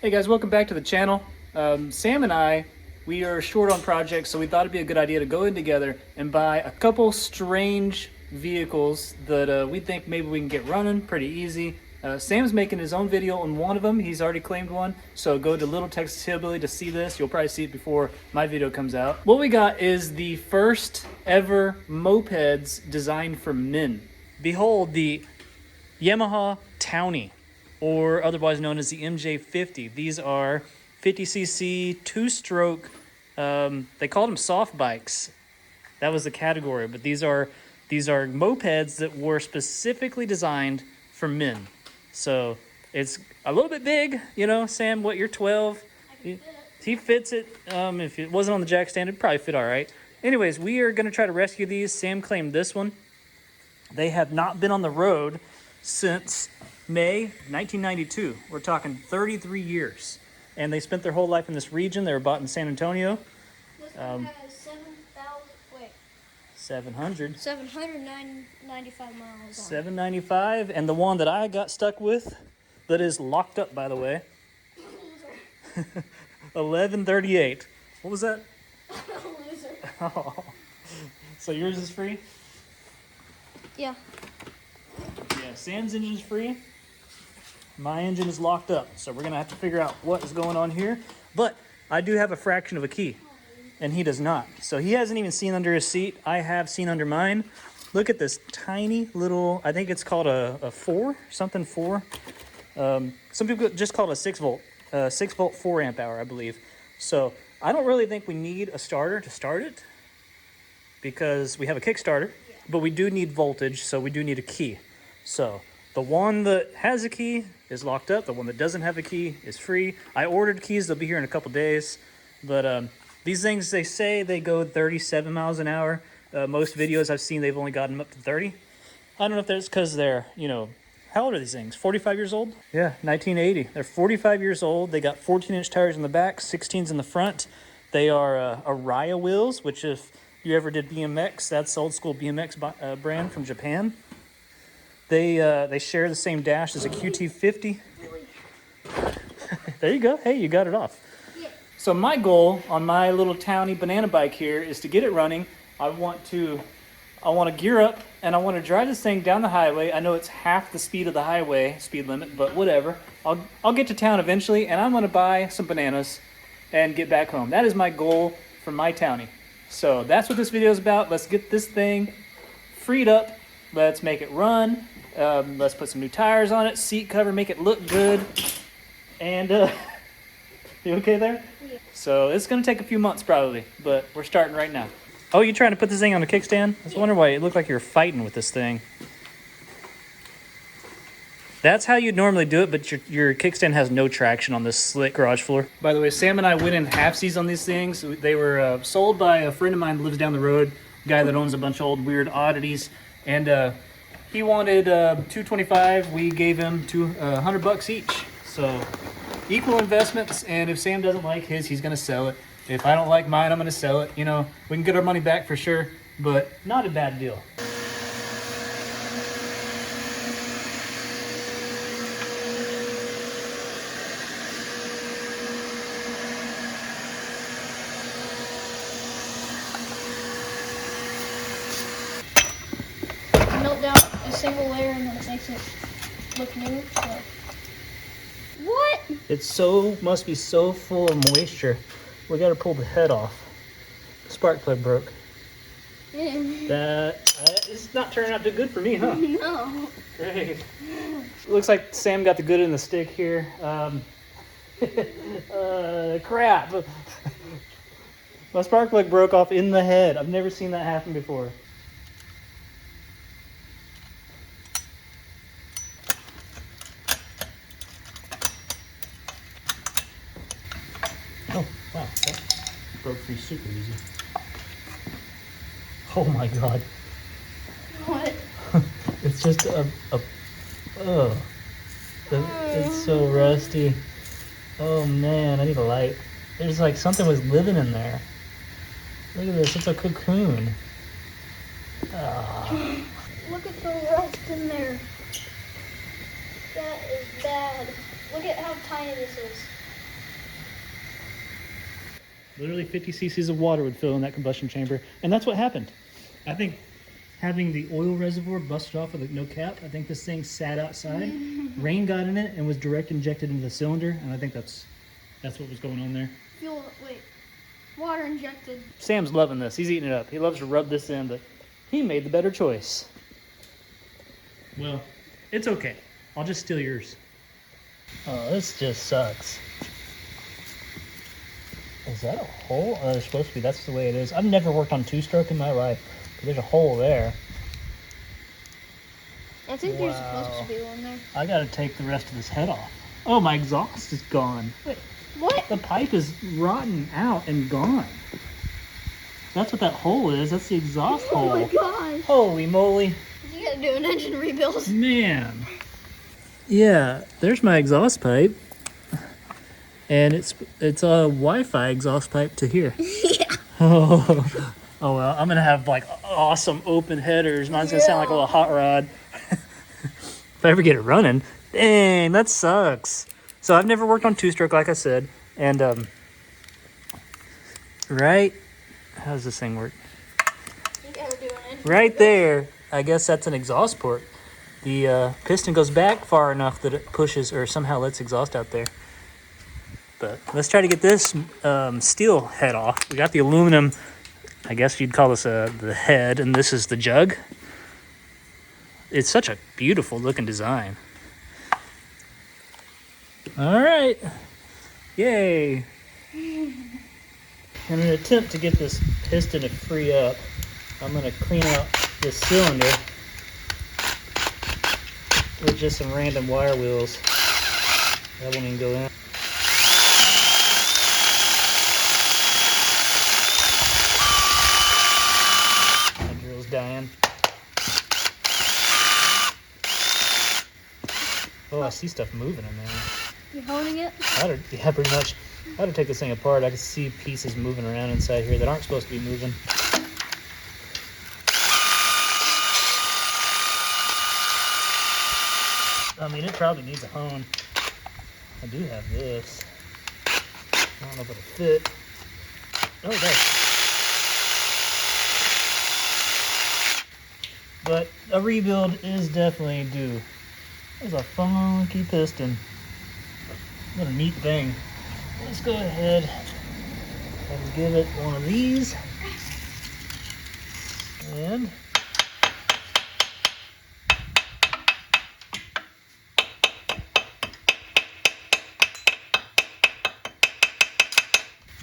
Hey guys, welcome back to the channel. Sam and I, we are short on projects, so we thought it'd be a good idea to go in together and buy a couple strange vehicles that we think maybe we can get running pretty easy. Sam's making his own video on one of them. He's already claimed one, so go to Little Texas Hillbilly to see this. You'll probably see it before my video comes out. What we got is the first ever mopeds designed for men. Behold the Yamaha Towny, or otherwise known as the MJ50. These are 50cc, two-stroke, they called them soft bikes. That was the category, but these are mopeds that were specifically designed for men. So it's a little bit big, you know, Sam, what, you're 12? He fits it. If it wasn't on the jack stand, it'd probably fit all right. Anyways, we are gonna try to rescue these. Sam claimed this one. They have not been on the road since May 1992. We're talking 33 years. And they spent their whole life in this region. They were bought in San Antonio. This one has 795 miles on it. 795. And the one that I got stuck with, that is locked up, by the way, 1138. What was that? Loser. Oh. So yours is free? Yeah. Yeah, Sam's engine's free. My engine is locked up, so we're gonna have to figure out what is going on here. But I do have a fraction of a key, and he does not. So he hasn't even seen under his seat. I have seen under mine. Look at this tiny little, I think it's called a 4, something 4. Some people just call it a 6 volt, 6 volt 4 amp hour, I believe. So I don't really think we need a starter to start it because we have a Kickstarter, but we do need voltage, so we do need a key. So the one that has a key is locked up. The one that doesn't have a key is free. I ordered keys. They'll be here in a couple days. But these things, they say they go 37 miles an hour. Most videos I've seen, they've only gotten them up to 30. I don't know if that's because they're, you know, how old are these things? 45 years old? Yeah, 1980. They're 45 years old. They got 14-inch tires in the back, 16s in the front. They are Araya wheels, which if you ever did BMX, that's the old school BMX brand from Japan. They share the same dash as a QT50. There you go. Hey, you got it off. Yeah. So my goal on my little Towny banana bike here is to get it running. I want to gear up and I want to drive this thing down the highway. I know it's half the speed of the highway speed limit, but whatever. I'll get to town eventually, and I'm going to buy some bananas and get back home. That is my goal for my Towny. So that's what this video is about. Let's get this thing freed up. Let's make it run. Let's put some new tires on it, seat cover, make it look good. And you okay there? Yeah. So it's gonna take a few months probably, but we're starting right now. Oh, you trying to put this thing on a kickstand? I was wondering why it looked like you were fighting with this thing. That's how you'd normally do it, but your kickstand has no traction on this slick garage floor. By the way, Sam and I went in halfsies on these things. They were sold by a friend of mine that lives down the road, a guy that owns a bunch of old weird oddities. And he wanted $225. We gave him $100 each. So equal investments. And if Sam doesn't like his, he's gonna sell it. If I don't like mine, I'm gonna sell it. You know, we can get our money back for sure, but not a bad deal. Melt down a single layer and then it makes it look new. So. What? It must be so full of moisture. We gotta pull the head off. The spark plug broke. It's not turning out too good for me, huh? No. Great. Looks like Sam got the good in the stick here. Crap. My spark plug broke off in the head. I've never seen that happen before. Oh, wow. That broke free super easy. Oh my god. What? It's just it's so rusty. Oh man, I need a light. There's like something was living in there. Look at this, it's a cocoon. Look at the rust in there. That is bad. Look at how tiny this is. Literally 50 cc's of water would fill in that combustion chamber. And that's what happened. I think having the oil reservoir busted off with no cap, I think this thing sat outside. Rain got in it and was direct injected into the cylinder. And I think that's what was going on there. Water injected. Sam's loving this. He's eating it up. He loves to rub this in, but he made the better choice. Well, it's okay. I'll just steal yours. Oh, this just sucks. Is that a hole? Oh, there's supposed to be. That's the way it is. I've never worked on two-stroke in my life, but there's a hole there. I think there's supposed to be one there. I gotta take the rest of this head off. Oh, my exhaust is gone. Wait, what? The pipe is rotten out and gone. That's what that hole is. That's the exhaust hole. Oh my gosh. Holy moly. You gotta do an engine rebuild. Man. Yeah, there's my exhaust pipe. And it's a Wi-Fi exhaust pipe to here. Yeah. Oh well, I'm gonna have like awesome open headers. Mine's gonna sound like a little hot rod. If I ever get it running. Dang, that sucks. So I've never worked on two-stroke, like I said. And right, how does this thing work? You gotta do an engine Right rebuild. there, I guess that's an exhaust port. The piston goes back far enough that it pushes or somehow lets exhaust out there. But let's try to get this steel head off. We got the aluminum, I guess you'd call this the head, and this is the jug. It's such a beautiful looking design. All right, yay. In an attempt to get this piston to free up, I'm gonna clean out this cylinder with just some random wire wheels. That won't even go in. My drill's dying. Oh, I see stuff moving in there. You holding it? Yeah, pretty much. I had to take this thing apart. I could see pieces moving around inside here that aren't supposed to be moving. I mean, it probably needs a hone. I do have this. I don't know if it'll fit. Oh, it does. But a rebuild is definitely due. There's a funky piston. What a neat thing. Let's go ahead and give it one of these. And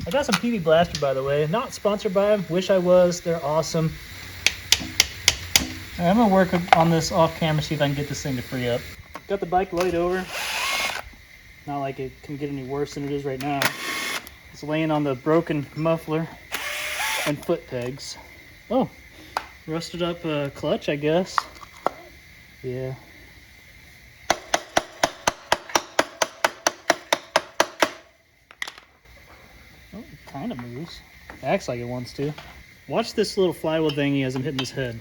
I got some PB Blaster, by the way. Not sponsored by them. Wish I was. They're awesome. All right, I'm gonna work on this off camera, see if I can get this thing to free up. Got the bike laid over. Not like it can get any worse than it is right now. It's laying on the broken muffler and foot pegs. Oh, rusted up clutch, I guess. Yeah. Oh, it kind of moves. It acts like it wants to. Watch this little flywheel thingy as I'm hitting his head.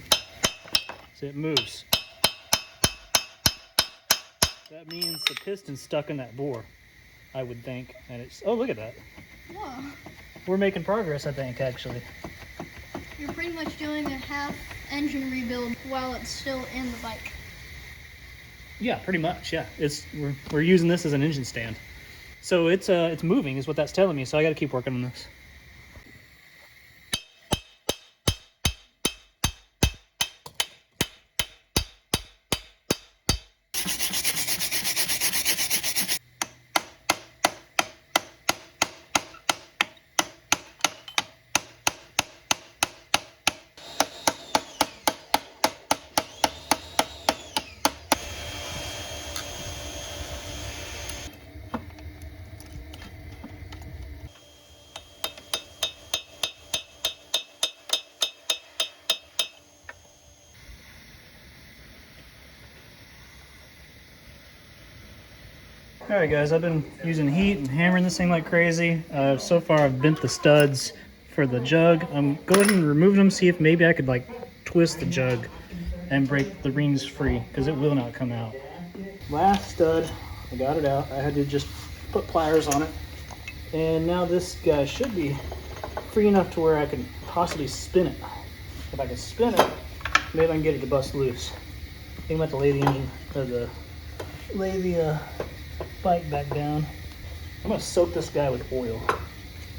See, it moves. That means the piston's stuck in that bore, I would think. And it's, oh, look at that. Whoa. We're making progress, I think, actually. You're pretty much doing a half engine rebuild while it's still in the bike. Yeah, pretty much, yeah. We're using this as an engine stand. So it's moving is what that's telling me, so I gotta keep working on this. Alright guys, I've been using heat and hammering this thing like crazy. So far I've bent the studs for the jug. I'm going and removing them, see if maybe I could like twist the jug and break the rings free, because it will not come out. Last stud, I got it out. I had to just put pliers on it. And now this guy should be free enough to where I can possibly spin it. If I can spin it, maybe I can get it to bust loose. I think I'm about to lay the engine, or lay the bike back down. I'm gonna soak this guy with oil.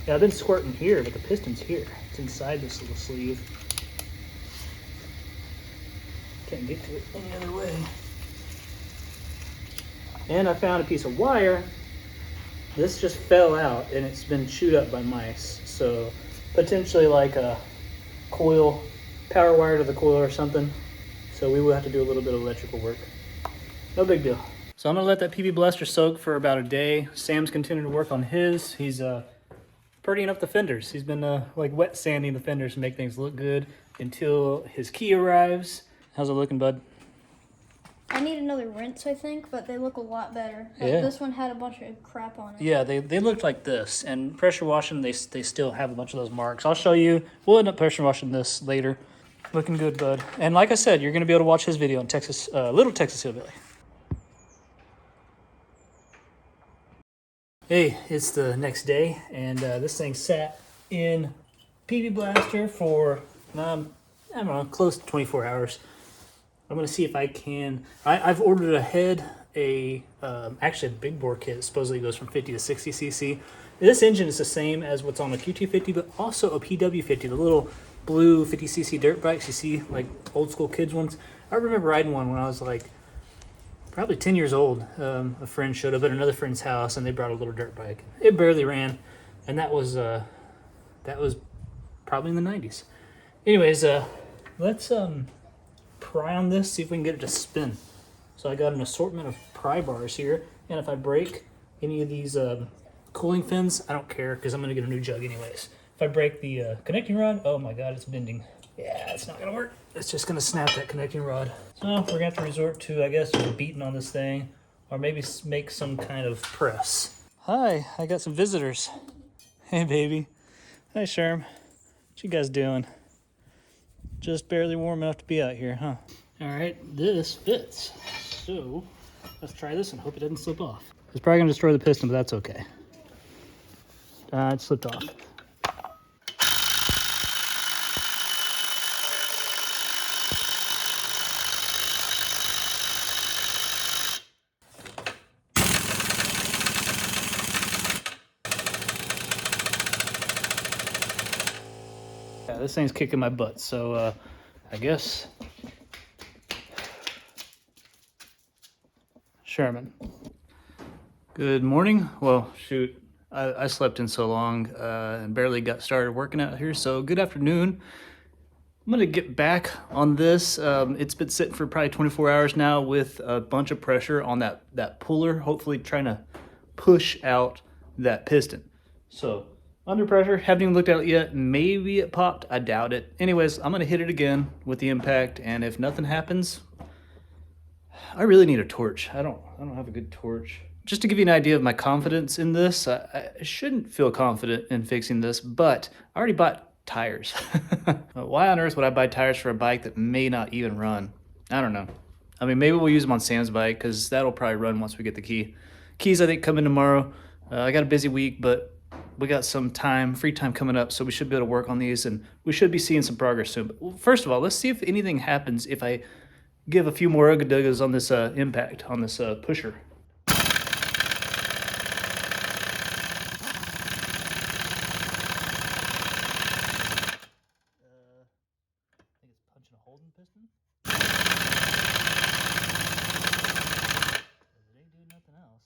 Yeah, I've been squirting here, but the piston's here. It's inside this little sleeve. Can't get to it any other way. And I found a piece of wire. This just fell out and it's been chewed up by mice. So potentially like a coil, power wire to the coil or something. So we will have to do a little bit of electrical work. No big deal. So I'm gonna let that PB Blaster soak for about a day. Sam's continuing to work on his. He's prettying up the fenders. He's been like wet sanding the fenders to make things look good until his key arrives. How's it looking, bud? I need another rinse, I think, but they look a lot better. Yeah. This one had a bunch of crap on it. Yeah, they looked like this. And pressure washing, they still have a bunch of those marks. I'll show you. We'll end up pressure washing this later. Looking good, bud. And like I said, you're going to be able to watch his video on Texas, Little Texas Hillbilly. Hey, it's the next day, and this thing sat in PB Blaster for, I don't know, close to 24 hours. I'm going to see if I can... I've ordered ahead actually a big bore kit. Supposedly goes from 50 to 60 cc. This engine is the same as what's on the QT50, but also a PW50, the little blue 50 cc dirt bikes you see, like old school kids ones. I remember riding one when I was like probably 10 years old. A friend showed up at another friend's house and they brought a little dirt bike. It barely ran, and that was probably in the 90s. Anyways, let's pry on this, see if we can get it to spin. So I got an assortment of pry bars here, and if I break any of these cooling fins, I don't care because I'm going to get a new jug anyways. If I break the connecting rod, oh my god, it's bending. Yeah, it's not going to work. It's just going to snap that connecting rod. So we're going to have to resort to, I guess, beating on this thing, or maybe make some kind of press. Hi, I got some visitors. Hey, baby. Hi, Sherm. What you guys doing? Just barely warm enough to be out here, huh? All right, this fits. So let's try this and hope it doesn't slip off. It's probably gonna destroy the piston, but that's okay. It slipped off. Yeah, this thing's kicking my butt, so I guess Sherman. Good morning. Well, shoot, I slept in so long and barely got started working out here, so good afternoon. I'm gonna get back on this. It's been sitting for probably 24 hours now with a bunch of pressure on that puller, hopefully trying to push out that piston. So under pressure, haven't even looked at it yet. Maybe it popped, I doubt it. Anyways, I'm gonna hit it again with the impact, and if nothing happens, I really need a torch. I don't have a good torch. Just to give you an idea of my confidence in this, I shouldn't feel confident in fixing this, but I already bought tires. Why on earth would I buy tires for a bike that may not even run? I don't know. I mean, maybe we'll use them on Sam's bike because that'll probably run once we get the key. Keys, I think, come in tomorrow. I got a busy week, but we got some time, free time coming up, so we should be able to work on these, and we should be seeing some progress soon. But first of all, let's see if anything happens if I give a few more ugga-duggas on this impact, on this pusher. I think it's punching a hole in the piston. It ain't doing nothing else.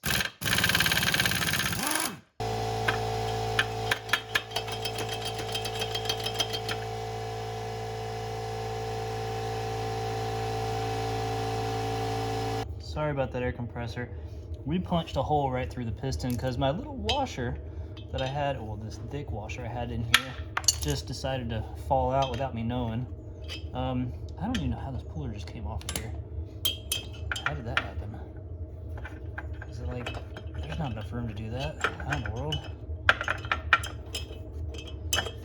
Sorry about that air compressor. We punched a hole right through the piston because my little washer that I had, well, this thick washer I had in here, just decided to fall out without me knowing. I don't even know how this puller just came off of here. How did that happen? Is it like, there's not enough room to do that? How in the world?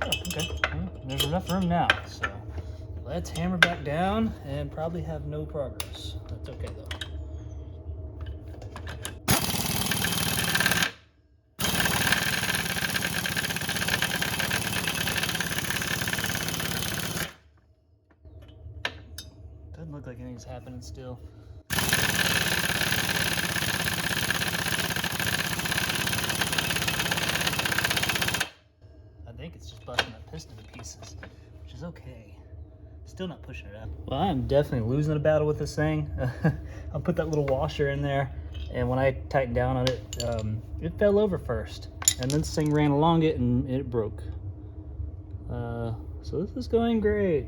Oh, okay. Well, there's enough room now, so let's hammer back down and probably have no progress. That's okay though. things happening still. I think it's just busting that piston to pieces, which is okay. Still not pushing it up. Well, I'm definitely losing the battle with this thing. I'll put that little washer in there, and when I tightened down on it, it fell over first, and then this thing ran along it and it broke. So this is going great.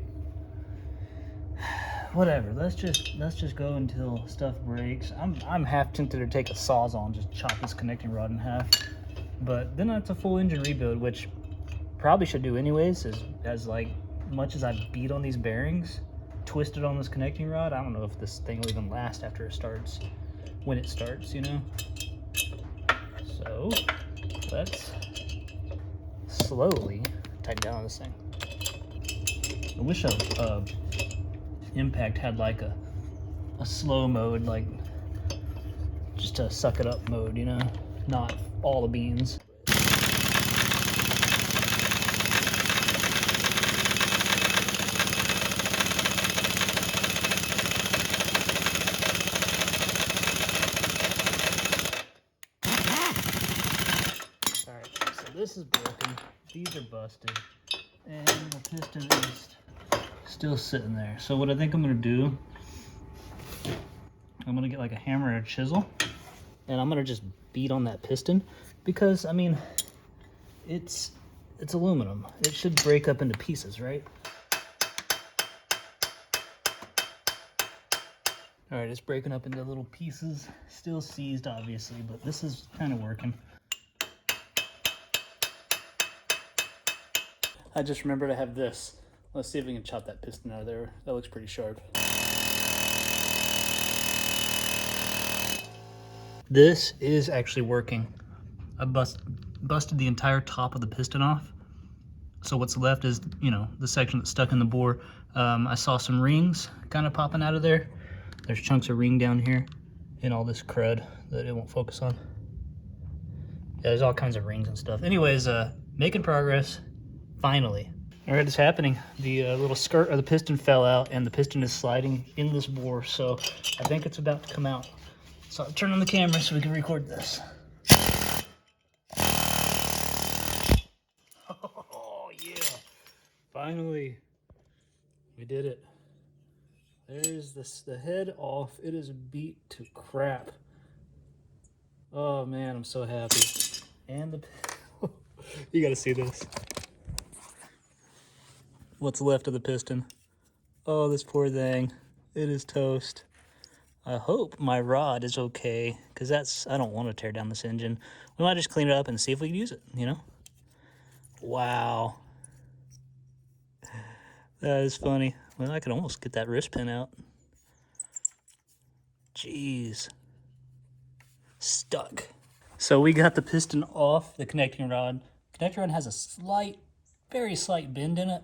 Whatever. Let's just go until stuff breaks. I'm half tempted to take a Sawzall and just chop this connecting rod in half, but then that's a full engine rebuild, which probably should do anyways. As like much as I beat on these bearings, twisted on this connecting rod, I don't know if this thing will even last after it starts. When it starts, you know. So let's slowly tighten down on this thing. I wish a Impact had like a slow mode, like just a suck it up mode, you know, not all the beans. All right, so this is broken, these are busted, and the piston is still sitting there. So what I think I'm gonna do, I'm gonna get like a hammer or a chisel, and I'm gonna just beat on that piston, because I mean, it's aluminum. It should break up into pieces, right? All right, it's breaking up into little pieces, still seized obviously, but this is kind of working. I just remembered I have this. Let's see if we can chop that piston out of there. That looks pretty sharp. This is actually working. I busted the entire top of the piston off. So what's left is, you know, the section that's stuck in the bore. I saw some rings kind of popping out of there. There's chunks of ring down here and all this crud that it won't focus on. Yeah, there's all kinds of rings and stuff. Anyways, making progress, finally. All right, it's happening. The little skirt of the piston fell out, and the piston is sliding in this bore, so I think it's about to come out. So I'll turn on the camera so we can record this. Oh, yeah. Finally. We did it. There's the head off. It is beat to crap. Oh, man, I'm so happy. And the... You gotta see this. What's left of the piston. Oh, this poor thing. It is toast. I hope my rod is okay, because I don't want to tear down this engine. We might just clean it up and see if we can use it, you know? Wow. That is funny. Well, I could almost get that wrist pin out. Jeez. Stuck. So we got the piston off the connecting rod. Connecting rod has a very slight bend in it,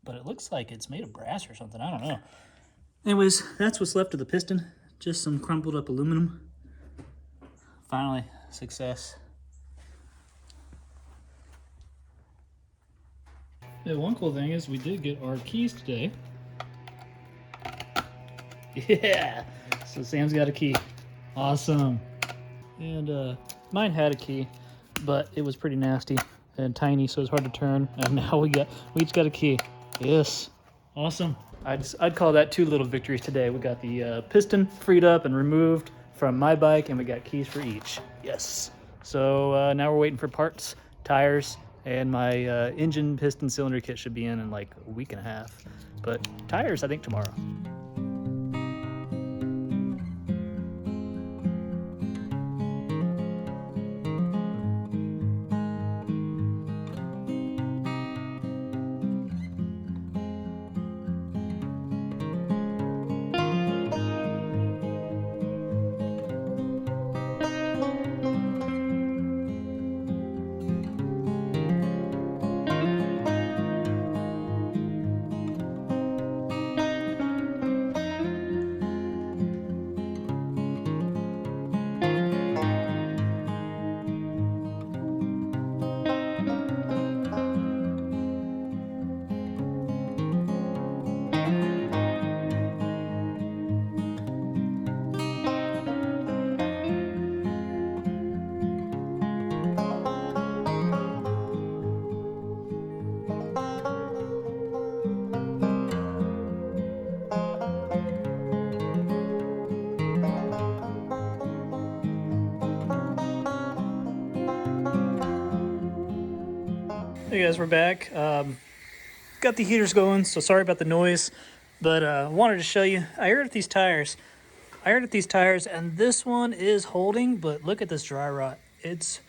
but it looks like it's made of brass or something. I don't know. Anyways, that's what's left of the piston. Just some crumpled up aluminum. Finally, success. Yeah, one cool thing is we did get our keys today. Yeah! So Sam's got a key. Awesome. And mine had a key, but it was pretty nasty and tiny, so it was hard to turn. And now we each got a key. Yes. Awesome. I'd call that 2 little victories today. We got the piston freed up and removed from my bike, and we got keys for each. Yes. So now we're waiting for parts, tires, and my engine piston cylinder kit should be in like a week and a half. But tires, I think tomorrow. Hey guys, we're back. Got the heaters going, so sorry about the noise, but wanted to show you. I aired at these tires. And this one is holding, but look at this dry rot. It's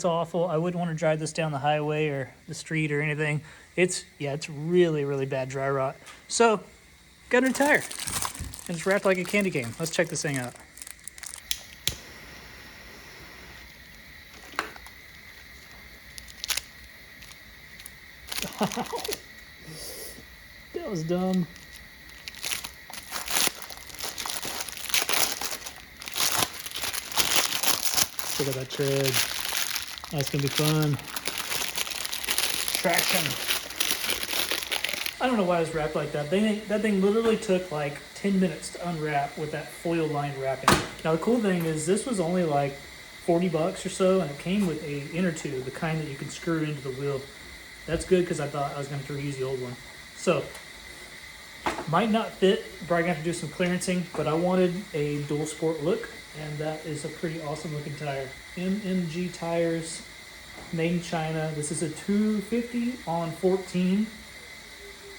awful. I wouldn't want to drive this down the highway or the street or anything. It's really, really bad dry rot. So, got a new tire. And it's wrapped like a candy cane. Let's check this thing out. That was dumb. Look at that tread. That's gonna be fun. Traction. I don't know why it was wrapped like that. That thing literally took like 10 minutes to unwrap with that foil lined wrapping. Now the cool thing is this was only like 40 bucks or so, and it came with a inner tube, the kind that you can screw into the wheel. That's good because I thought I was going to reuse the old one. So, might not fit, probably going to have to do some clearancing, but I wanted a dual sport look, and that is a pretty awesome looking tire. MMG tires, made in China. This is a 250 on 14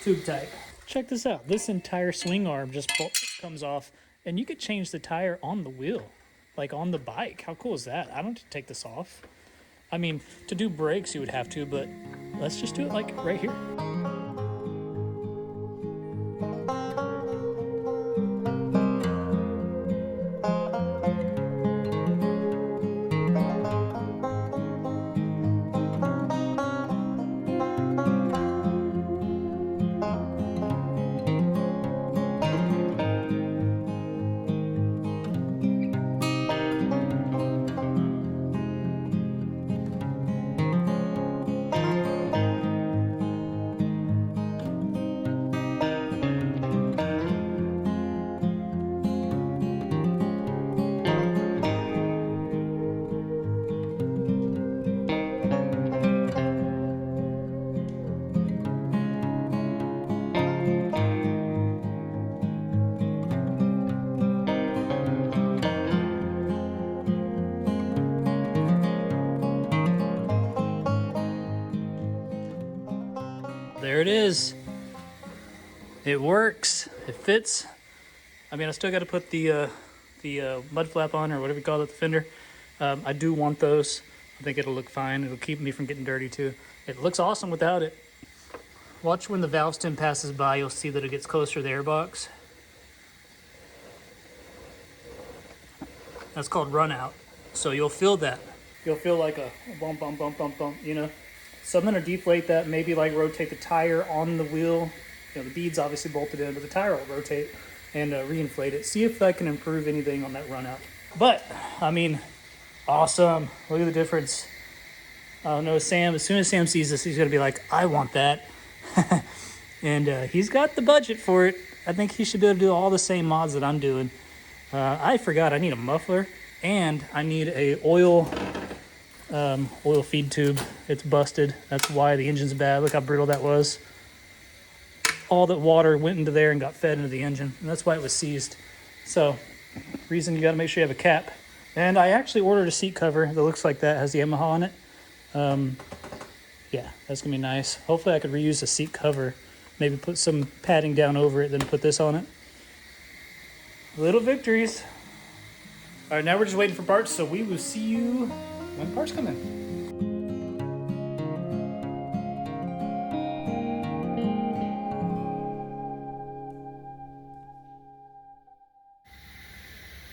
tube type. Check this out. This entire swing arm just comes off, and you could change the tire on the wheel, like on the bike. How cool is that? I don't have to take this off. I mean, to do brakes you would have to, but let's just do it like right here. There it is. It works. It fits. I mean, I still got to put the mud flap on, or whatever you call it, the fender. I do want those. I think it'll look fine. It'll keep me from getting dirty too. It looks awesome without it. Watch when the valve stem passes by, you'll see that it gets closer to the airbox. That's called run out. So you'll feel that. You'll feel like a bump, bump, bump, bump, bump, you know? So I'm gonna deflate that, maybe like rotate the tire on the wheel. You know, the bead's obviously bolted in, but the tire will rotate and reinflate it. See if I can improve anything on that run out. But, I mean, awesome. Look at the difference. Oh no, Sam, as soon as Sam sees this, he's gonna be like, I want that. And he's got the budget for it. I think he should be able to do all the same mods that I'm doing. I forgot I need a muffler and I need a oil feed tube. It's busted. That's why the engine's bad. Look how brittle that was. All that water went into there and got fed into the engine, and that's why it was seized. So, reason you got to make sure you have a cap. And I actually ordered a seat cover that looks like that, has the Yamaha on it. Yeah, that's gonna be nice. Hopefully I could reuse the seat cover, maybe put some padding down over it, then put this on it. Little victories. All right, now we're just waiting for parts, so we will see you when parts come in.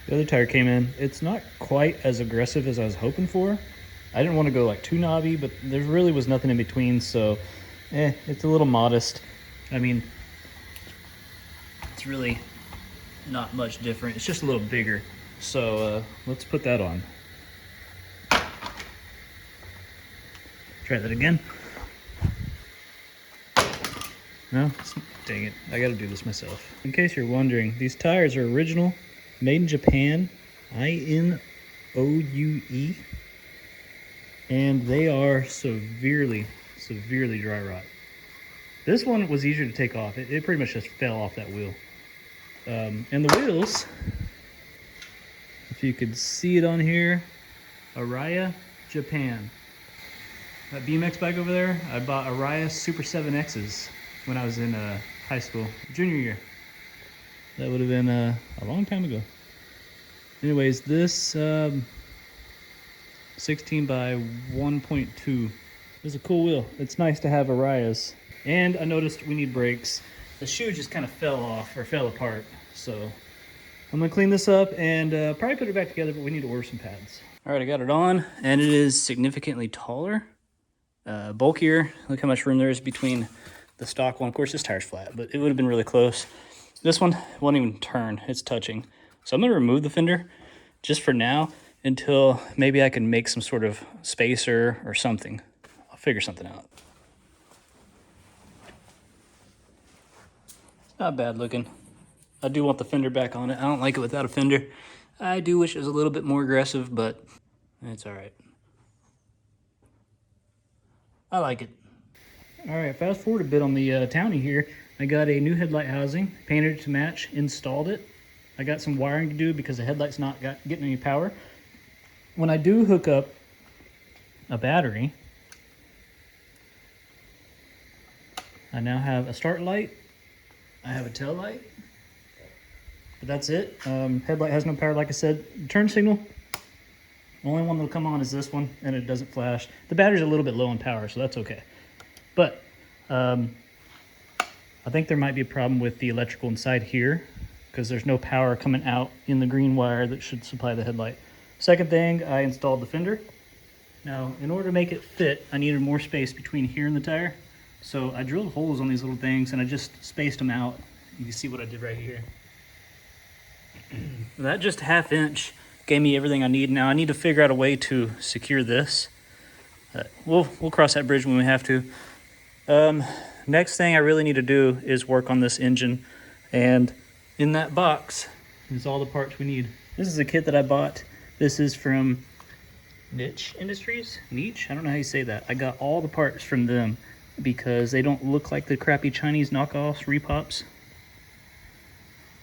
The other tire came in. It's not quite as aggressive as I was hoping for. I didn't want to go like too knobby, but there really was nothing in between, so it's a little modest. I mean, it's really not much different. It's just a little bigger. So let's put that on. Try that again. No? Dang it. I gotta do this myself. In case you're wondering, these tires are original, made in Japan, INOUE, and they are severely dry rot. This one was easier to take off. It pretty much just fell off that wheel. And the wheels, if you could see it on here, Araya, Japan. That BMX bike over there, I bought a Rytash Super 7Xs when I was in high school, junior year. That would have been a long time ago. Anyways, this 16 by 1.2 is a cool wheel. It's nice to have a Rytash. And I noticed we need brakes. The shoe just kind of fell off or fell apart. So I'm gonna clean this up and probably put it back together, but we need to order some pads. All right, I got it on and it is significantly taller, bulkier. Look how much room there is between the stock one. Of course, this tire's flat, but it would have been really close. This one won't even turn, it's touching. So I'm gonna remove the fender just for now until maybe I can make some sort of spacer or something. I'll figure something out. Not bad looking. I do want the fender back on it. I don't like it without a fender. I do wish it was a little bit more aggressive, but it's all right. I like it. All right, fast forward a bit on the Towny here. I got a new headlight housing, painted it to match, installed it. I got some wiring to do because the headlight's not getting any power. When I do hook up a battery, I now have a start light, I have a tail light, but that's it. Headlight has no power, like I said. Turn signal, the only one that'll come on is this one, and it doesn't flash. The battery's a little bit low on power, so that's okay. But I think there might be a problem with the electrical inside here because there's no power coming out in the green wire that should supply the headlight. Second thing, I installed the fender. Now, in order to make it fit, I needed more space between here and the tire. So I drilled holes on these little things and I just spaced them out. You can see what I did right here. That just ½ inch gave me everything I need. Now I need to figure out a way to secure this. We'll cross that bridge when we have to. Next thing I really need to do is work on this engine, and in that box is all the parts we need. This is a kit that I bought. This is from Niche Industries. Niche? I don't know how you say that. I got all the parts from them because they don't look like the crappy Chinese knockoffs, repops.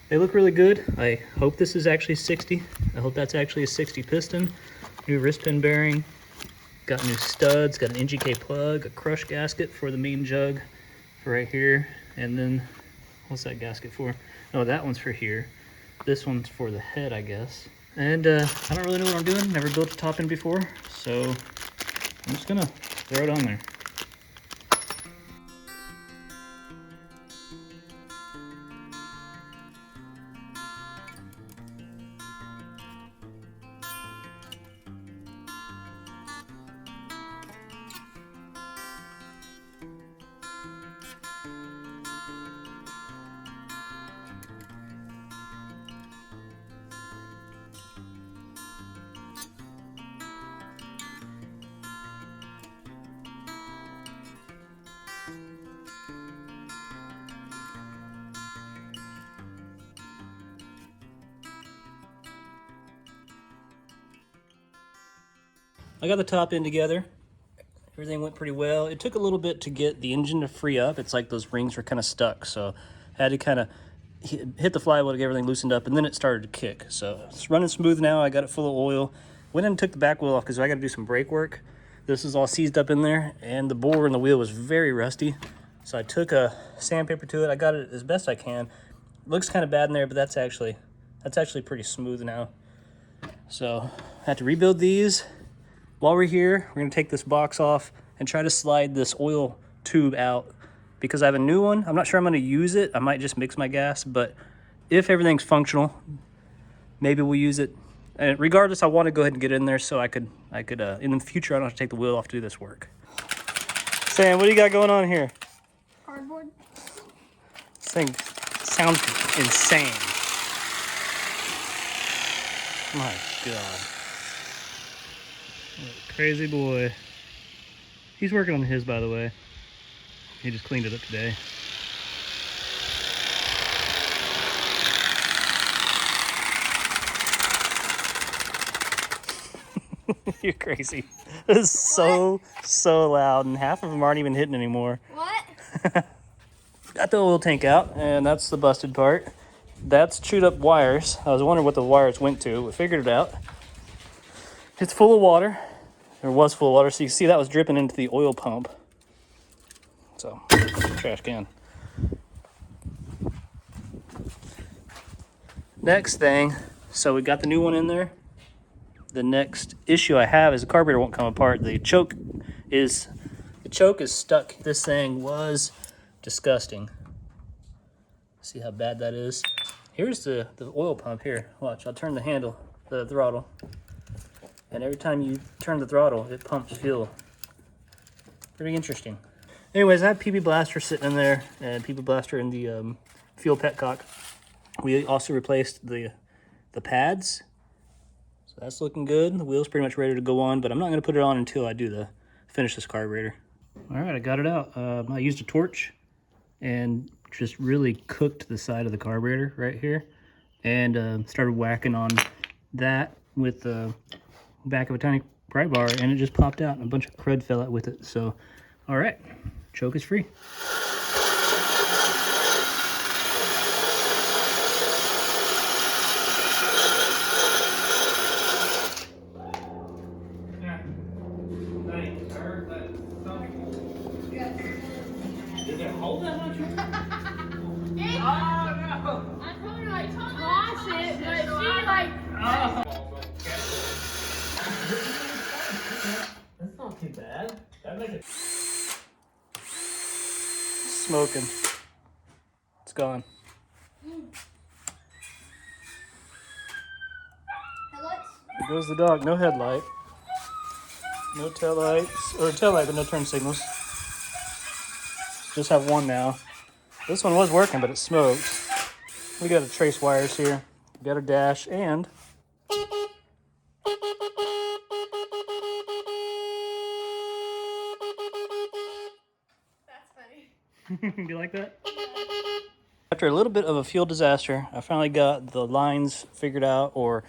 They look really good. I hope this is actually 60. I hope that's actually a 60 piston. New wrist pin bearing. Got new studs, got an NGK plug, a crush gasket for the main jug for right here. And then, what's that gasket for? Oh, that one's for here. This one's for the head, I guess. And I don't really know what I'm doing. Never built a top end before. So I'm just gonna throw it on there. I got the top end together. Everything went pretty well. It took a little bit to get the engine to free up. It's like those rings were kind of stuck, so I had to kind of hit the flywheel to get everything loosened up, and then it started to kick. So it's running smooth now. I got it full of oil. Went in and took the back wheel off because I got to do some brake work. This is all seized up in there, and the bore in the wheel was very rusty. So I took a sandpaper to it. I got it as best I can. Looks kind of bad in there, but that's actually pretty smooth now. So I had to rebuild these. While we're here, we're gonna take this box off and try to slide this oil tube out because I have a new one. I'm not sure I'm gonna use it. I might just mix my gas, but if everything's functional, maybe we'll use it. And regardless, I want to go ahead and get in there so I could in the future, I don't have to take the wheel off to do this work. Sam, what do you got going on here? Cardboard. This thing sounds insane. My God. Crazy boy. He's working on his, by the way. He just cleaned it up today. You're crazy. This is so loud, and half of them aren't even hitting anymore. What? Got the oil tank out, and that's the busted part. That's chewed up wires. I was wondering what the wires went to. We figured it out. It's full of water. There was full of water, so you can see that was dripping into the oil pump. So, trash can. Next thing, so we got the new one in there. The next issue I have is the carburetor won't come apart. The choke is stuck. This thing was disgusting. See how bad that is? Here's the oil pump here. Watch, I'll turn the handle, the throttle. And every time you turn the throttle, it pumps fuel. Pretty interesting. Anyways, I have PB Blaster sitting in there and PB Blaster in the fuel petcock. We also replaced the pads. So that's looking good. The wheel's pretty much ready to go on, but I'm not going to put it on until I do finish this carburetor. All right, I got it out. I used a torch and just really cooked the side of the carburetor right here, and started whacking on that with the back of a tiny pry bar, and it just popped out and a bunch of crud fell out with it. So, all right, choke is free. Did it hold that much? I told her like toss it, but she like. That's not too bad. That makes it smoking. It's gone. Headlights? There goes the dog. No headlight. No tail lights, or tail light, but no turn signals. Just have one now. This one was working, but it smoked. We got a trace wires here. We got a dash, and That's funny. you like that? After a little bit of a fuel disaster, I finally got the lines figured out, or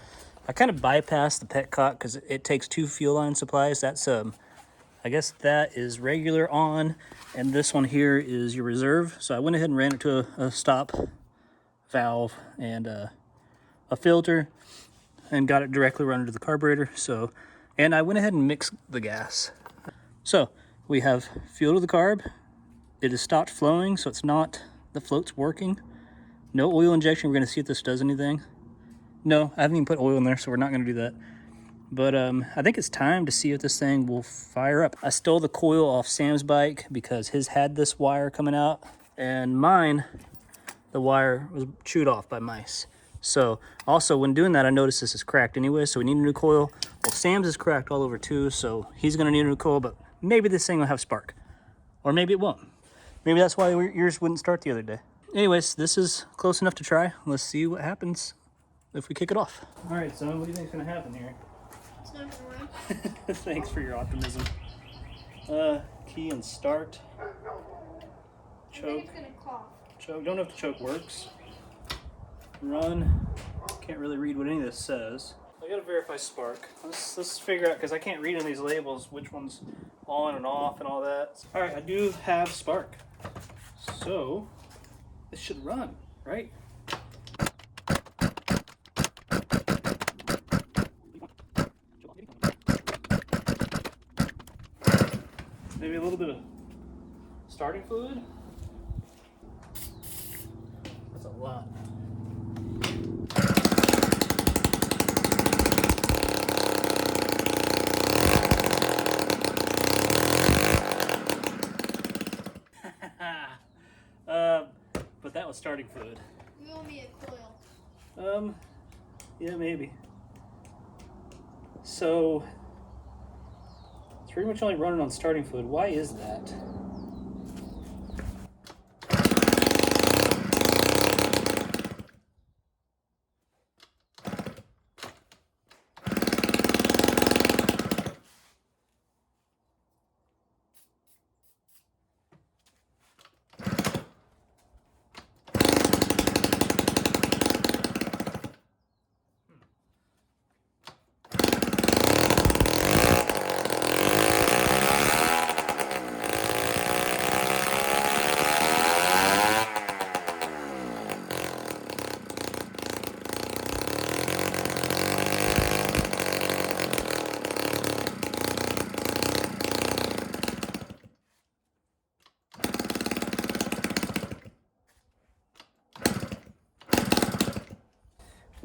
I kind of bypassed the petcock because it takes 2 fuel line supplies. That's I guess that is regular on, and this one here is your reserve. So I went ahead and ran it to a stop valve and a filter, and got it directly run into the carburetor. So, and I went ahead and mixed the gas. So we have fuel to the carb. It has stopped flowing, so it's not, the float's working. No oil injection. We're going to see if this does anything. No, I haven't even put oil in there, so we're not going to do that. But I think it's time to see if this thing will fire up. I stole the coil off Sam's bike because his had this wire coming out, and mine, the wire was chewed off by mice. So also when doing that, I noticed this is cracked anyway, so we need a new coil. Well, Sam's is cracked all over too, so he's going to need a new coil, but maybe this thing will have spark. Or maybe it won't. Maybe that's why yours wouldn't start the other day. Anyways, this is close enough to try. Let's see what happens if we kick it off. All right, son, what do you think's going to happen here? It's not gonna run. Thanks for your optimism. Key and start. Choke. It's gonna cough. Choke. Don't know if the choke works. Run. Can't really read what any of this says. I gotta verify spark. Let's figure out, because I can't read in these labels which one's on and off and all that. All right, I do have spark. So this should run, right? Maybe a little bit of starting fluid. That's a lot. But that was starting fluid. You owe me a coil. Yeah, maybe. So it's pretty much only running on starting fluid. Why is that?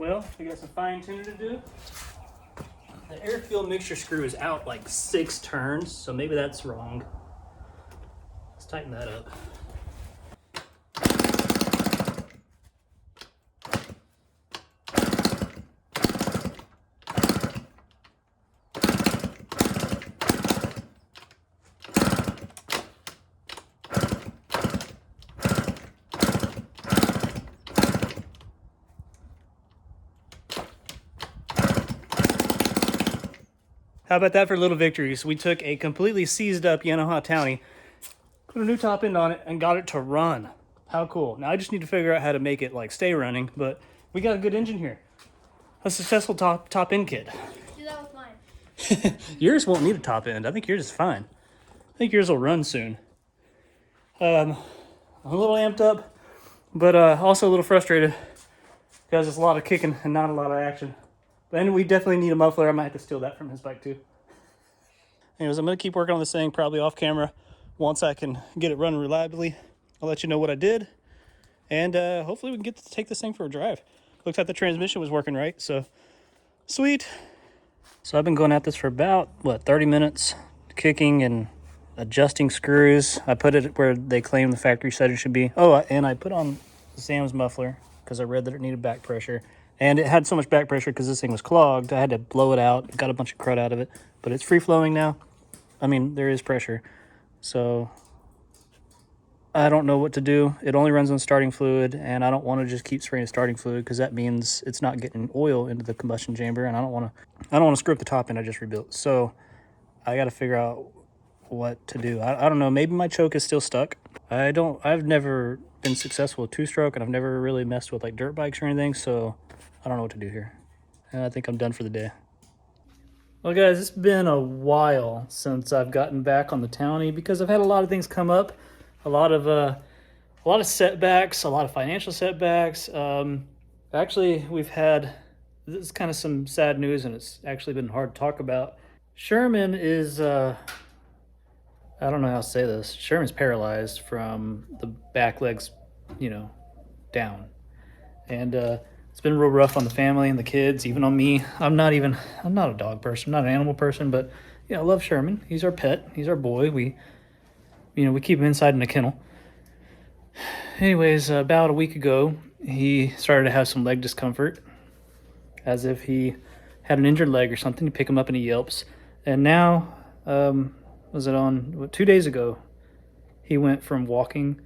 Well, we got some fine tuning to do. The air fuel mixture screw is out like 6 turns, so maybe that's wrong. Let's tighten that up. How about that for little victories? We took a completely seized up Yamaha Towny, put a new top end on it, and got it to run. How cool. Now I just need to figure out how to make it like stay running, but we got a good engine here. A successful top end kit. Do that with mine. Yours won't need a top end. I think yours is fine. I think yours will run soon. I'm a little amped up, but also a little frustrated because it's a lot of kicking and not a lot of action. And we definitely need a muffler. I might have to steal that from his bike too. Anyways, I'm going to keep working on this thing, probably off camera. Once I can get it running reliably, I'll let you know what I did. And hopefully we can get to take this thing for a drive. Looks like the transmission was working right, so sweet. So I've been going at this for about, 30 minutes, kicking and adjusting screws. I put it where they claim the factory said it should be. Oh, and I put on Sam's muffler because I read that it needed back pressure. And it had so much back pressure because this thing was clogged. I had to blow it out. Got a bunch of crud out of it. But it's free-flowing now. I mean, there is pressure. So I don't know what to do. It only runs on starting fluid, and I don't want to just keep spraying starting fluid because that means it's not getting oil into the combustion chamber, and I don't want to screw up the top end I just rebuilt. So I got to figure out what to do. I don't know. Maybe my choke is still stuck. I've never been successful with two-stroke, and I've never really messed with like dirt bikes or anything, so I don't know what to do here. And I think I'm done for the day. Well, guys, it's been a while since I've gotten back on the Towny because I've had a lot of things come up, a lot of setbacks, a lot of financial setbacks. Actually, we've had this is kind of some sad news, and it's actually been hard to talk about. Sherman is I don't know how to say this. Sherman's paralyzed from the back legs, down, and it's been real rough on the family and the kids, even on me. I'm not a dog person, I'm not an animal person, but I love Sherman. He's our pet. He's our boy. We keep him inside in a kennel. Anyways, about a week ago, he started to have some leg discomfort, as if he had an injured leg or something. You pick him up and he yelps. And now, 2 days ago, he went from walking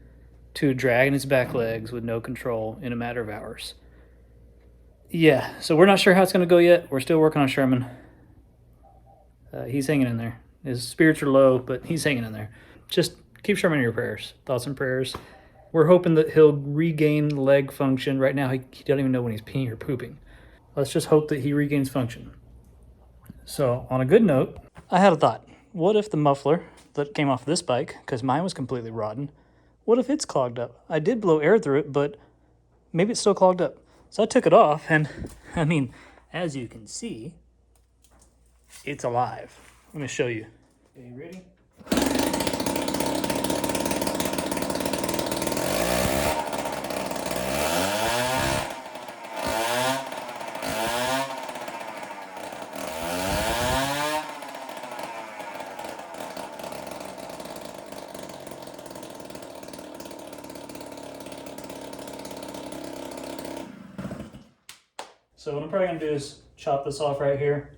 to dragging his back legs with no control in a matter of hours. Yeah, so we're not sure how it's going to go yet. We're still working on Sherman. He's hanging in there. His spirits are low, but he's hanging in there. Just keep Sherman in your prayers. Thoughts and prayers. We're hoping that he'll regain leg function. Right now, he doesn't even know when he's peeing or pooping. Let's just hope that he regains function. So, on a good note, I had a thought. What if the muffler that came off this bike, because mine was completely rotten, what if it's clogged up? I did blow air through it, but maybe it's still clogged up. So I took it off, and I mean, as you can see, it's alive. Let me show you. Okay, you ready? So what I'm probably going to do is chop this off right here.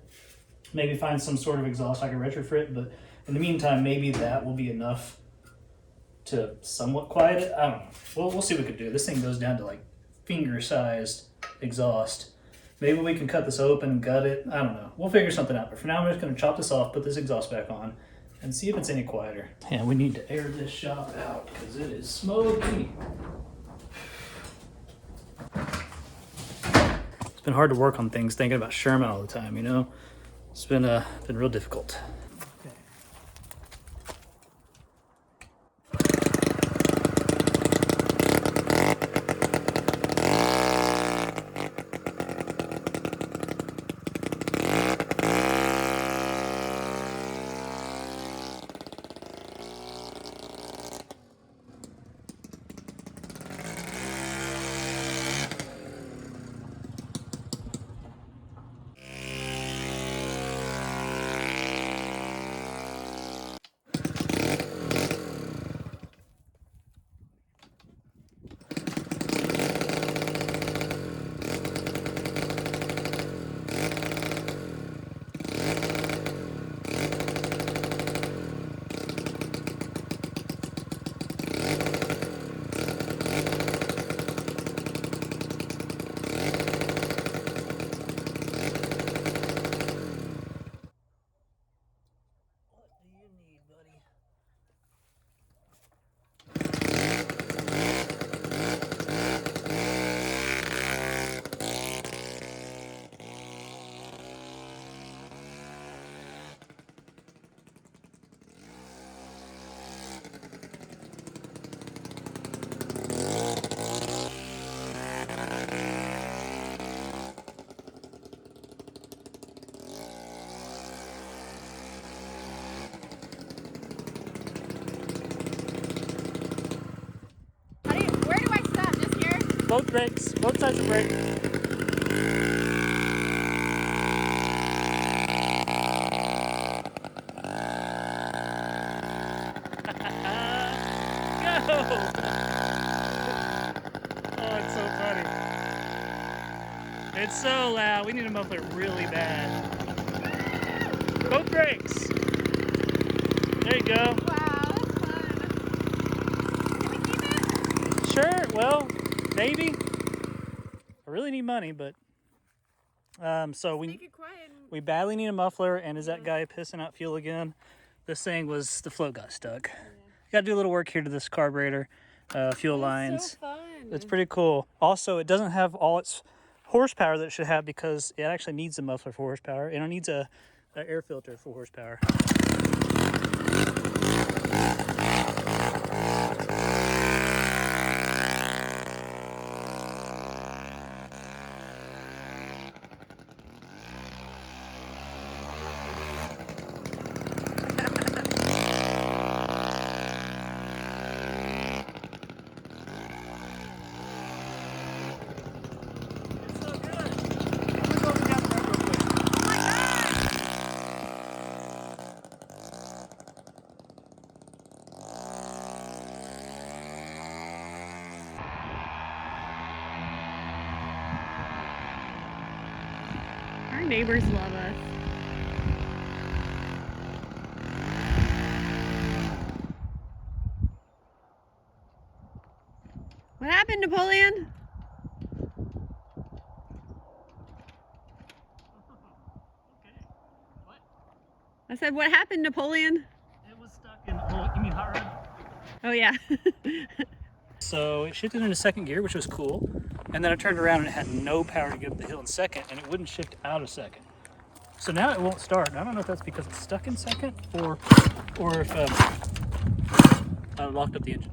Maybe find some sort of exhaust I can retrofit, but in the meantime, maybe that will be enough to somewhat quiet it. I don't know. We'll see what we can do. This thing goes down to like finger-sized exhaust. Maybe we can cut this open, gut it. I don't know. We'll figure something out. But for now, I'm just going to chop this off, put this exhaust back on, and see if it's any quieter. And we need to air this shop out because it is smoky. It's been hard to work on things thinking about Sherman all the time, It's been real difficult. Both brakes, both sides of brake. Go! Oh, it's so funny. It's so loud. We need a muffler really bad. Both brakes. There you go. Wow, that's fun. Can we keep it? Sure, well, maybe. I really need money, but so Make it quiet. we badly need a muffler. And is that guy pissing out fuel again? This thing was, the float got stuck. Got to do a little work here to this carburetor, fuel lines. So fun. It's pretty cool. Also, it doesn't have all its horsepower that it should have because it actually needs a muffler for horsepower, and it needs a air filter for horsepower. Our neighbors love us. What happened, Napoleon? What? I said, what happened, Napoleon? It was stuck in, oh, you mean hot rod? Oh, yeah. So it shifted into second gear, which was cool. And then I turned around and it had no power to get up the hill in second, and it wouldn't shift out of second. So now it won't start. I don't know if that's because it's stuck in second or if I locked up the engine.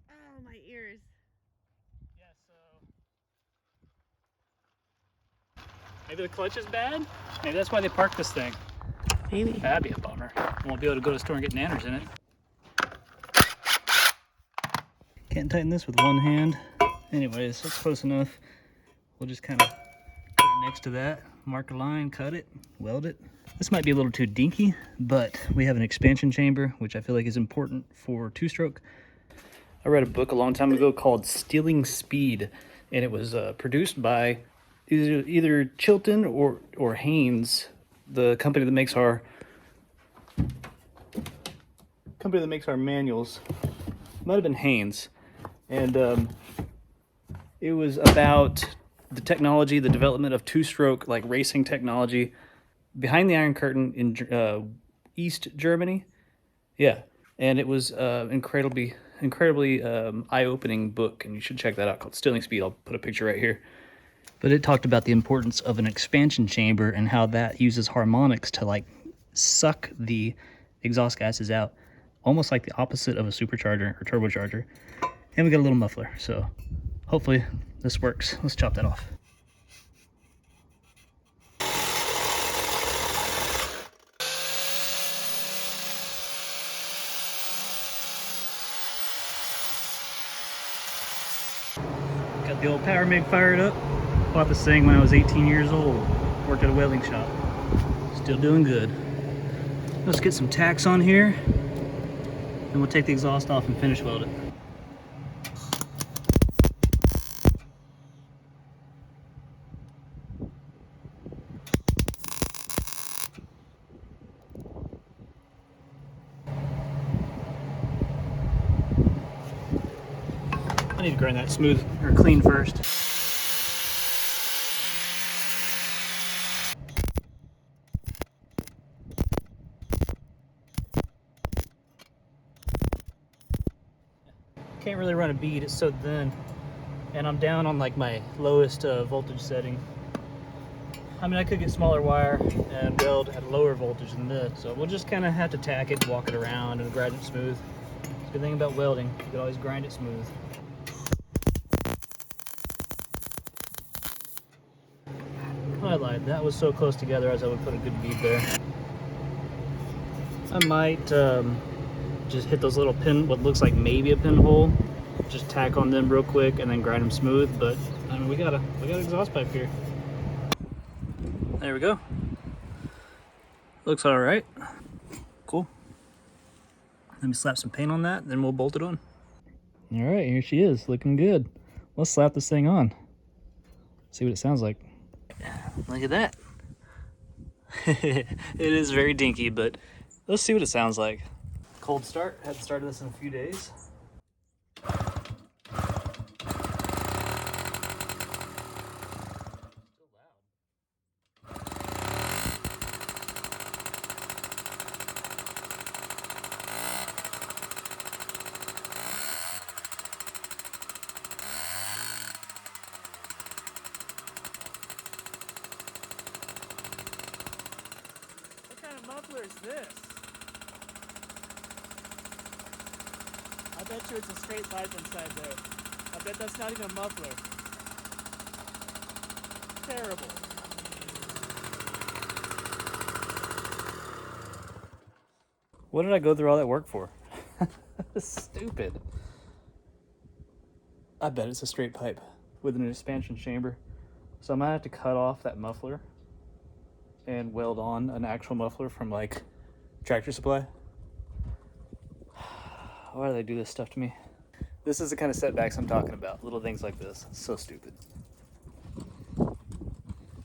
Oh, my ears. Yeah, so maybe the clutch is bad? Maybe that's why they parked this thing. Maybe. That'd be a bummer. Won't be able to go to the store and get nanners in it. Can't tighten this with one hand. Anyways, that's close enough. We'll just kind of put it next to that, mark a line, cut it, weld it. This might be a little too dinky, but we have an expansion chamber, which I feel like is important for two-stroke. I read a book a long time ago called Stealing Speed, and it was produced by either Chilton or Haynes, the company that makes our manuals. Might have been Haynes, and it was about the technology, the development of two-stroke like racing technology behind the Iron Curtain in East Germany. Yeah, and it was incredibly eye-opening book, and you should check that out, called Stealing Speed. I'll put a picture right here. But it talked about the importance of an expansion chamber and how that uses harmonics to like suck the exhaust gases out, almost like the opposite of a supercharger or turbocharger. And we got a little muffler, so hopefully this works. Let's chop that off. Got the old power MIG fired up. Bought this thing when I was 18 years old. Worked at a welding shop. Still doing good. Let's get some tacks on here, and we'll take the exhaust off and finish weld it. I need to grind that smooth or clean first. Can't really run a bead, it's so thin. And I'm down on like my lowest voltage setting. I mean, I could get smaller wire and weld at a lower voltage than this, so we'll just kind of have to tack it, walk it around, and grind it smooth. The good thing about welding, you can always grind it smooth. I lied. That was so close together as I would put a good bead there. I might just hit those little pin, what looks like maybe a pinhole, just tack on them real quick and then grind them smooth. But I mean, we got an exhaust pipe here. There we go. Looks all right. Cool. Let me slap some paint on that, then we'll bolt it on. All right, here she is, looking good. Let's slap this thing on. See what it sounds like. Look at that. It is very dinky, but let's see what it sounds like. Cold start. Hadn't started this in a few days. What kind of muffler is this? I bet you it's a straight pipe inside there. I bet that's not even a muffler. Terrible. What did I go through all that work for? Stupid. I bet it's a straight pipe with an expansion chamber. So I might have to cut off that muffler and weld on an actual muffler from like Tractor Supply. Why do they do this stuff to me? This is the kind of setbacks I'm talking about. Little things like this. So stupid.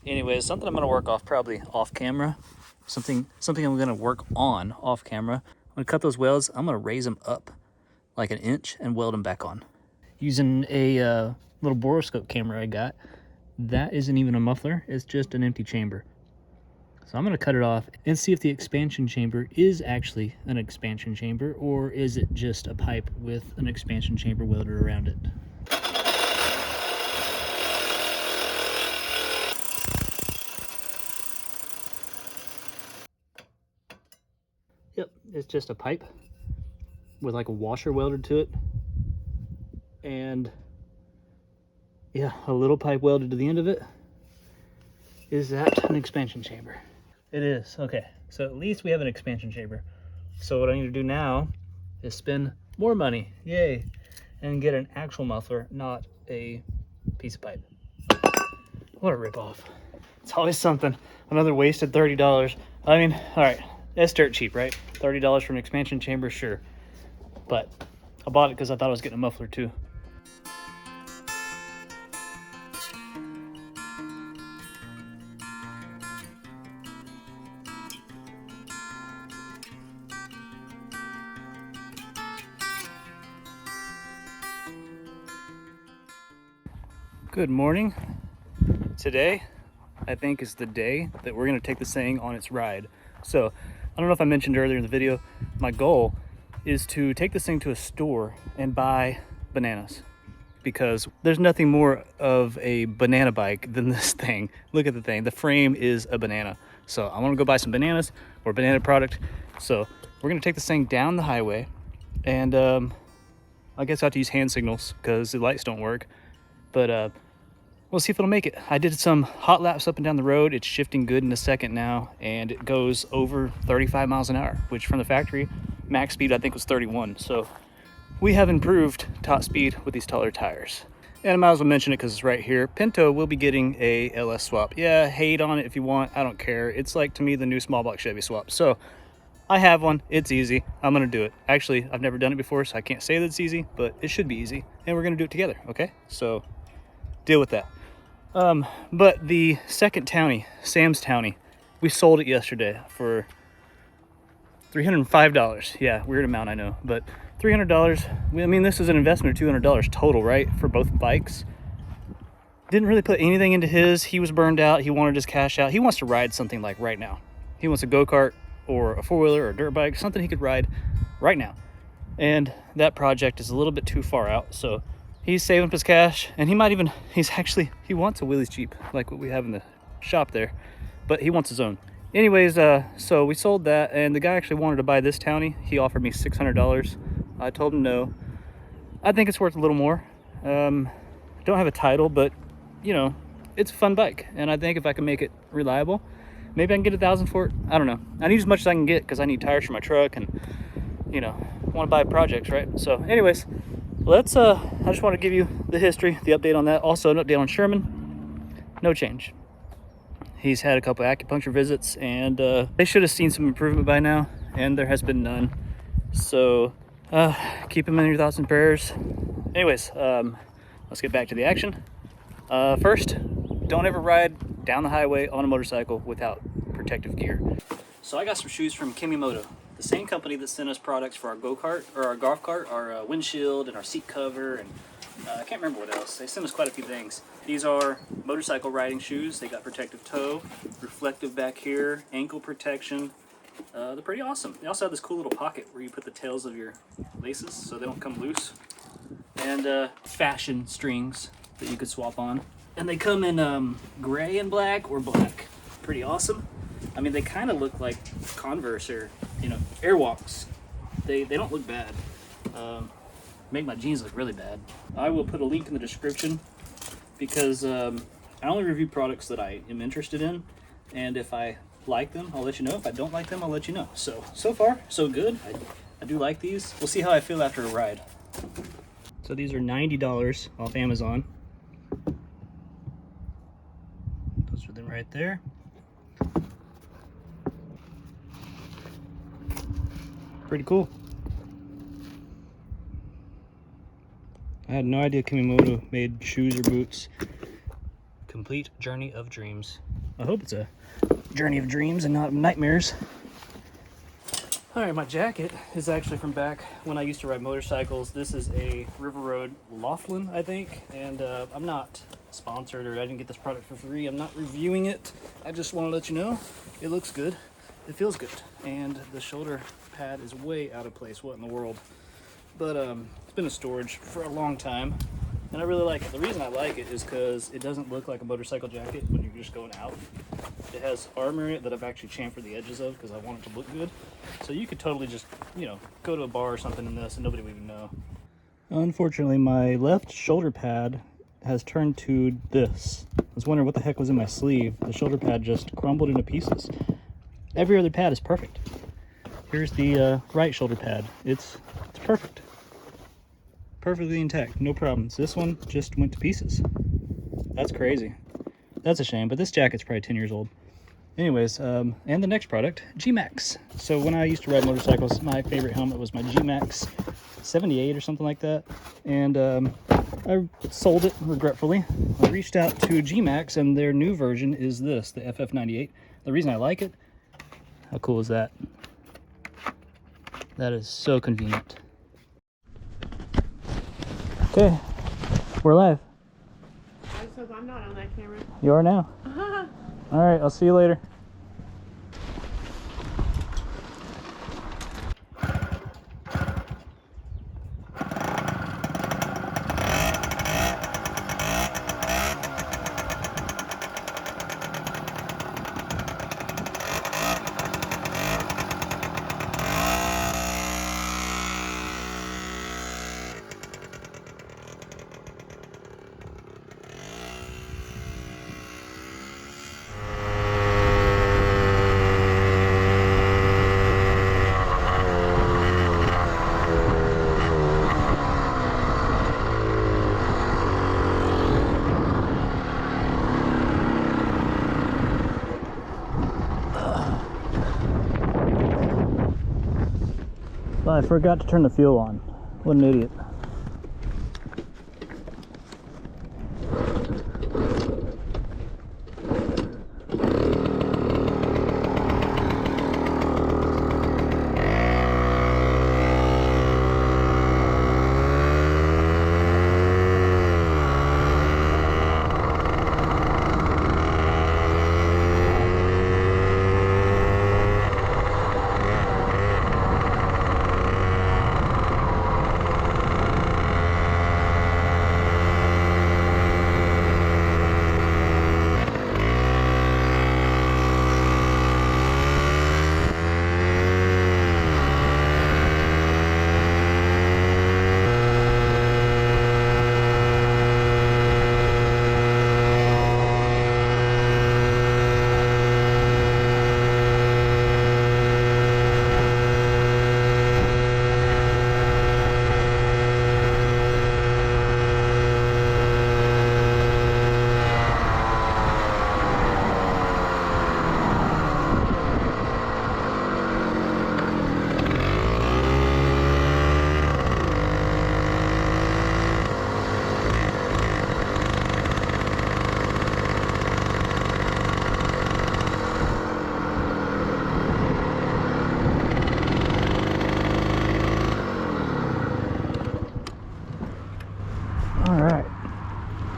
Anyways, something I'm gonna work off probably off camera. Something I'm gonna work on off camera. I'm gonna cut those welds. I'm gonna raise them up like an inch and weld them back on. Using a little boroscope camera I got. That isn't even a muffler. It's just an empty chamber. So I'm gonna cut it off and see if the expansion chamber is actually an expansion chamber or is it just a pipe with an expansion chamber welded around it. Yep, it's just a pipe with like a washer welded to it. And yeah, a little pipe welded to the end of it. Is that an expansion chamber? It is. Okay, so at least we have an expansion chamber. So what I need to do now is spend more money, yay, and get an actual muffler, not a piece of pipe. What a ripoff. It's always something. Another wasted $30. I mean, all right, that's dirt cheap, right? $30 for an expansion chamber, sure. But I bought it because I thought I was getting a muffler too. Good morning. Today, I think, is the day that we're gonna take this thing on its ride. So, I don't know if I mentioned earlier in the video, my goal is to take this thing to a store and buy bananas because there's nothing more of a banana bike than this thing. Look at the thing, the frame is a banana. So I wanna go buy some bananas or banana product. So we're gonna take this thing down the highway and I guess I have to use hand signals because the lights don't work. But we'll see if it'll make it. I did some hot laps up and down the road. It's shifting good in a second now, and it goes over 35 miles an hour, which from the factory, max speed I think was 31. So we have improved top speed with these taller tires. And I might as well mention it because it's right here. Pinto will be getting a LS swap. Yeah, hate on it if you want. I don't care. It's like, to me, the new small block Chevy swap. So I have one. It's easy. I'm going to do it. Actually, I've never done it before, so I can't say that it's easy, but it should be easy. And we're going to do it together, okay? So deal with that. But the second Towny, Sam's Towny, we sold it yesterday for $305. Yeah, weird amount, I know, but $300. I mean, this is an investment of $200 total, right, for both bikes. Didn't really put anything into his. He was burned out. He wanted his cash out. He wants to ride something like right now. He wants a go-kart or a four-wheeler or a dirt bike, something he could ride right now. And that project is a little bit too far out, so he's saving up his cash, and he wants a Willys Jeep, like what we have in the shop there, but he wants his own. Anyways, so we sold that, and the guy actually wanted to buy this Towny. He offered me $600. I told him no. I think it's worth a little more. Don't have a title, but, you know, it's a fun bike, and I think if I can make it reliable, maybe I can get 1,000 for it. I don't know. I need as much as I can get because I need tires for my truck, and you know, want to buy projects, right? So anyways, let's I just want to give you the history, the update on that. Also an update on Sherman. No change. He's had a couple acupuncture visits, and they should have seen some improvement by now, and there has been none. So keep him in your thoughts and prayers. Anyways, let's get back to the action. First, don't ever ride down the highway on a motorcycle without protective gear. So I got some shoes from Kimimoto, the same company that sent us products for our go-kart, or our golf cart, our windshield and our seat cover, and I can't remember what else. They sent us quite a few things. These are motorcycle riding shoes. They got protective toe, reflective back here, ankle protection. They're pretty awesome. They also have this cool little pocket where you put the tails of your laces so they don't come loose. And fashion strings that you could swap on. And they come in gray and black or black. Pretty awesome. I mean, they kind of look like Converse or, you know, Airwalks. They don't look bad. Make my jeans look really bad. I will put a link in the description because I only review products that I am interested in, and if I like them, I'll let you know. If I don't like them, I'll let you know. So far, so good. I do like these. We'll see how I feel after a ride. So these are $90 off Amazon. Those are them right there. Pretty cool. I had no idea Kimimoto made shoes or boots. Complete journey of dreams. I hope it's a journey of dreams and not nightmares. All right, my jacket is actually from back when I used to ride motorcycles. This is a River Road Laughlin, I think, and I'm not sponsored, or I didn't get this product for free. I'm not reviewing it. I just want to let you know it looks good, it feels good, and the shoulder pad is way out of place. What in the world? But it's been in storage for a long time, and I really like it. The reason I like it is because it doesn't look like a motorcycle jacket when you're just going out. It has armor in it that I've actually chamfered the edges of because I want it to look good. So you could totally just, you know, go to a bar or something in this and nobody would even know. Unfortunately, my left shoulder pad has turned to this. I was wondering what the heck was in my sleeve. The shoulder pad just crumbled into pieces. Every other pad is perfect. Here's the right shoulder pad. It's perfect. Perfectly intact, no problems. This one just went to pieces. That's crazy. That's a shame, but this jacket's probably 10 years old. Anyways, and the next product, G-Max. So when I used to ride motorcycles, my favorite helmet was my G-Max 78 or something like that. And I sold it regretfully. I reached out to G-Max, and their new version is this, the FF98. The reason I like it, how cool is that? That is so convenient. Okay, we're live. I suppose I'm not on that camera. You are now. All right, I'll see you later. I forgot to turn the fuel on. What an idiot.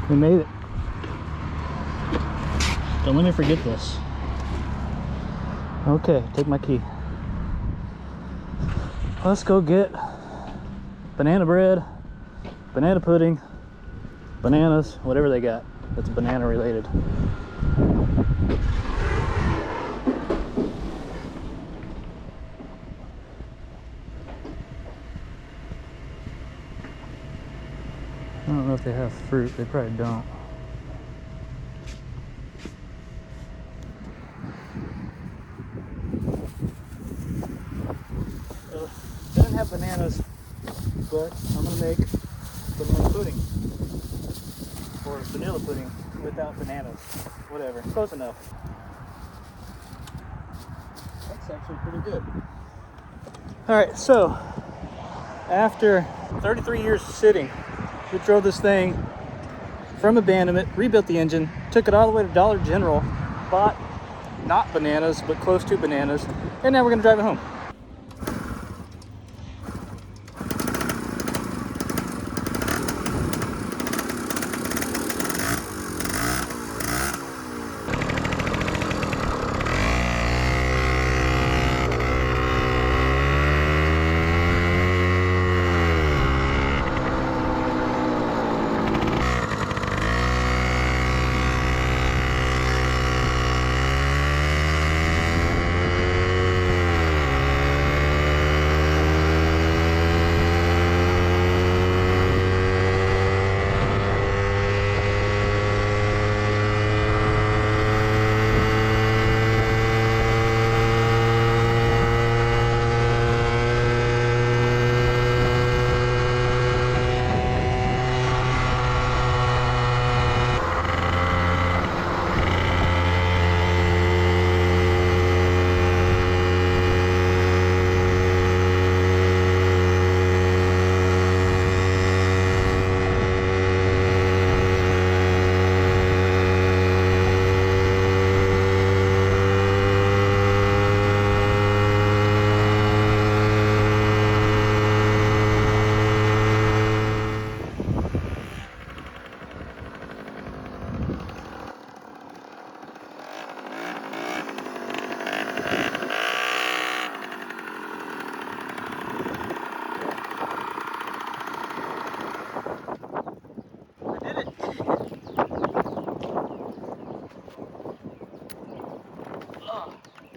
We made it. Don't let me forget this. Okay, take my key. Let's go get banana bread, banana pudding, bananas, whatever they got that's banana related. I don't know if they have fruit. They probably don't. They didn't have bananas, but I'm gonna make banana pudding or vanilla pudding without bananas. Whatever, close enough. That's actually pretty good. All right, so after 33 years of sitting, we drove this thing from abandonment, rebuilt the engine, took it all the way to Dollar General, bought not bananas, but close to bananas, and now we're gonna drive it home.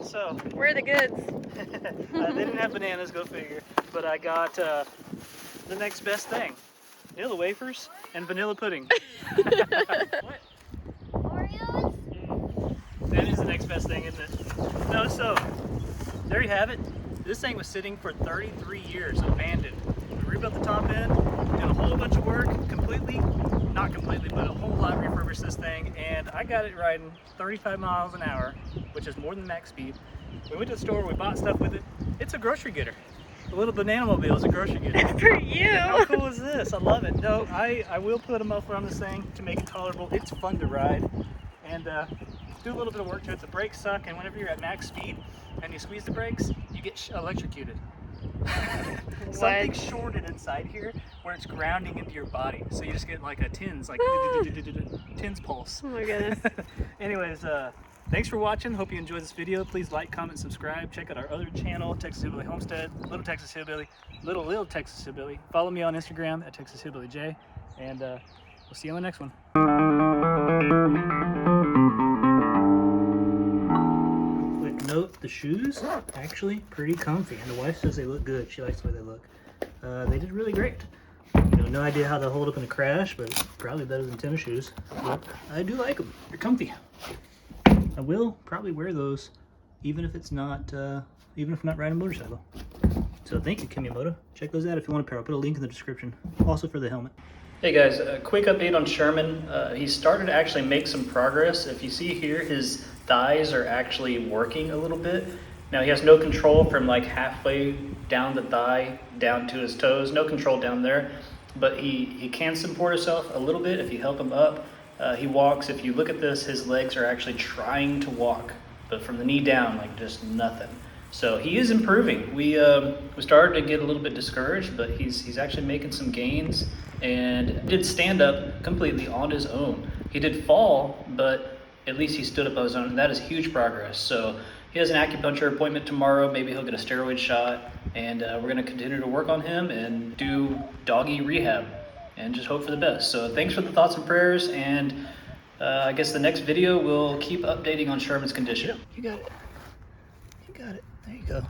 So Where are the goods? they didn't have bananas, go figure. But I got the next best thing: vanilla wafers and vanilla pudding. What? Oreos? That is the next best thing, isn't it? No, so there you have it. This thing was sitting for 33 years, abandoned. We rebuilt the top end, did a whole bunch of work, not completely, but a whole lot refurbished this thing, and I got it riding 35 miles an hour, which is more than max speed. We went to the store, we bought stuff with it. It's a grocery getter. A little banana mobile is a grocery getter. For you. How cool is this? I love it. No, I will put a muffler on this thing to make it tolerable. It's fun to ride, and do a little bit of work to it. The brakes suck, and whenever you're at max speed and you squeeze the brakes, you get electrocuted. Something's shorted inside here where it's grounding into your body, so you just get like a tins pulse. Oh my goodness. Anyways, thanks for watching. Hope you enjoyed this video. Please like, comment, subscribe. Check out our other channel, Texas Hillbilly Homestead, Little Texas Hillbilly, Little Texas Hillbilly. Follow me on Instagram at TexasHillbillyJ, and we'll see you on the next one. Quick note, the shoes actually pretty comfy, and the wife says they look good. She likes the way they look. They did really great. No idea how they'll hold up in a crash, but probably better than tennis shoes. But I do like them. They're comfy. I will probably wear those, even if I'm not riding a motorcycle. So thank you, Kimimoto. Check those out if you want a pair. I'll put a link in the description, also for the helmet. Hey guys, a quick update on Sherman. He started to actually make some progress. If you see here, his thighs are actually working a little bit. Now he has no control from like halfway down the thigh down to his toes. No control down there, but he can support himself a little bit if you help him up. He walks. If you look at this, his legs are actually trying to walk, but from the knee down, like just nothing. So he is improving. We started to get a little bit discouraged, but he's actually making some gains and did stand up completely on his own. He did fall, but at least he stood up on his own, and that is huge progress. So he has an acupuncture appointment tomorrow. Maybe he'll get a steroid shot, and we're going to continue to work on him and do doggy rehab and just hope for the best. So thanks for the thoughts and prayers, and I guess the next video we'll keep updating on Sherman's condition. You got it. You got it. There you go.